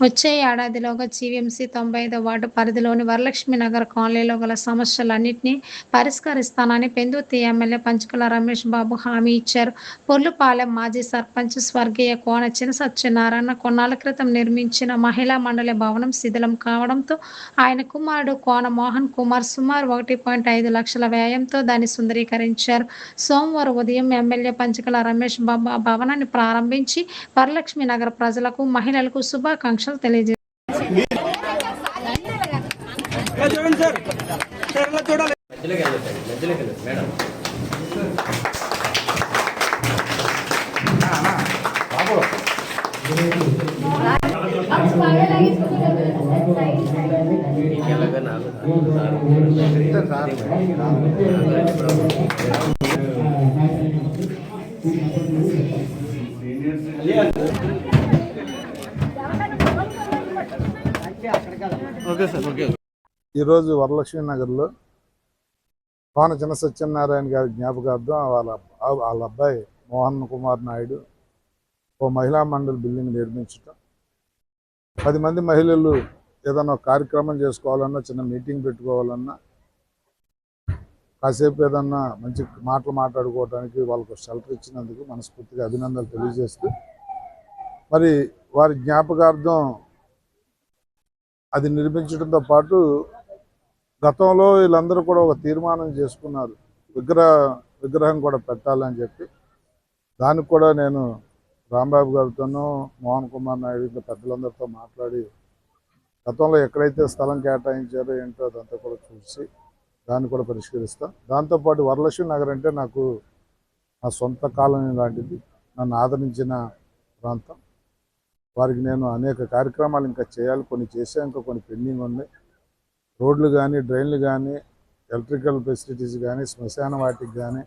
వచ్చే ఏడాదిలోగా GVMC 95వ ward పరిధిలోని వరలక్ష్మి నగర్ కాలనీలో గల సమస్యలన్నింటినీ పరిష్కరిస్తానని పెందుర్తి ఎమ్మెల్యే పంచకర్ల రమేష్ బాబు హామీ ఇచ్చారు. పొర్లుపాలెం మాజీ సర్పంచ్ స్వర్గీయ కోన చినసత్యనారాయణ కొన్నాళ్ల క్రితం నిర్మించిన మహిళా మండలి భవనం శిథిలం కావడంతో ఆయన కుమారుడు కోన మోహన్ కుమార్ సుమారు 1.5 లక్షల వ్యయంతో దాన్ని సుందరీకరించారు. సోమవారం ఉదయం ఎమ్మెల్యే పంచకర్ల రమేష్ బాబు ఆ భవనాన్ని ప్రారంభించి వరలక్ష్మి నగర్ ప్రజలకు, మహిళలకు శుభాకాంక్షలు తెలియజేశారు. ఈరోజు వరలక్ష్మి నగర్లో కోన చినసత్యనారాయణ గారి జ్ఞాపకార్థం వాళ్ళ అబ్బాయి మోహన్ కుమార్ నాయుడు ఓ మహిళా మండలి బిల్డింగ్ నిర్మించటం, 10 మంది మహిళలు ఏదైనా కార్యక్రమం చేసుకోవాలన్నా, చిన్న మీటింగ్ పెట్టుకోవాలన్నా, కాసేపు ఏదన్నా మంచి మాటలు మాట్లాడుకోవడానికి వాళ్ళకు షెల్టర్ ఇచ్చినందుకు మనస్ఫూర్తిగా అభినందనలు తెలియజేస్తూ, మరి వారి జ్ఞాపకార్థం అది నిర్మించడంతో పాటు గతంలో వీళ్ళందరూ కూడా ఒక తీర్మానం చేసుకున్నారు, విగ్రహం కూడా పెట్టాలని చెప్పి. దానికి కూడా నేను రాంబాబు గారితోనూ, మోహన్ కుమార్ నాయుడు ఇంకా పెద్దలందరితో మాట్లాడి గతంలో ఎక్కడైతే స్థలం కేటాయించారో ఏంటో అదంతా కూడా చూసి దాన్ని కూడా పరిష్కరిస్తాం. దాంతోపాటు వరలక్ష్మి నగర్ అంటే నాకు నా సొంత కాలనీ లాంటిది, నన్ను ఆదరించిన ప్రాంతం. వారికి నేను అనేక కార్యక్రమాలు ఇంకా చేయాలి, కొన్ని చేసా, ఇంకా కొన్ని పెండింగ్ ఉన్నాయి. రోడ్లు కానీ, డ్రైన్లు కానీ, ఎలక్ట్రికల్ ఫెసిలిటీస్ కానీ, శ్మశాన వాటికి కానీ,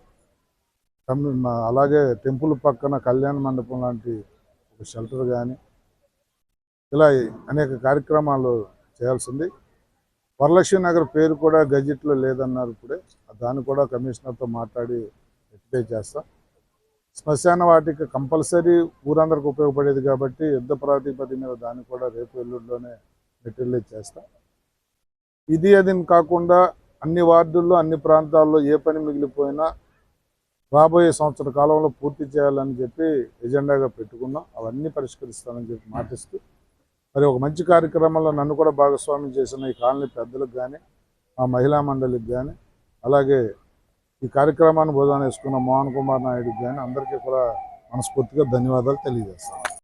అలాగే టెంపుల్ పక్కన కళ్యాణ మండపం లాంటి ఒక షెల్టర్ కానీ, ఇలా అనేక కార్యక్రమాలు చేయాల్సింది. వరలక్ష్మి నగర్ పేరు కూడా గజెట్లో లేదన్నారు ఇప్పుడే, దాన్ని కూడా కమిషనర్తో మాట్లాడి రెక్టిఫై చేస్తాం. శ్మశాన వాటికి కంపల్సరీ ఊరందరికి ఉపయోగపడేది కాబట్టి యుద్ధ ప్రాతిపదిక మీద దాన్ని కూడా రేపు ఎల్లుండిలోనే మెటీరియలైజ్ చేస్తాం. ఇది అది కాకుండా అన్ని వార్డుల్లో, అన్ని ప్రాంతాల్లో ఏ పని మిగిలిపోయినా రాబోయే సంవత్సర కాలంలో పూర్తి చేయాలని చెప్పి ఎజెండాగా పెట్టుకున్నాం. అవన్నీ పరిష్కరిస్తానని చెప్పి మాటిస్తూ, మరి ఒక మంచి కార్యక్రమంలో నన్ను కూడా భాగస్వామ్యం చేసిన ఈ కాలనీ పెద్దలకు కానీ, ఆ మహిళా మండలికి కానీ, అలాగే ఈ కార్యక్రమాన్ని బోధన వేసుకున్న మోహన్ కుమార్ నాయుడుకి కానీ అందరికీ కూడా మనస్ఫూర్తిగా ధన్యవాదాలు తెలియజేస్తాను.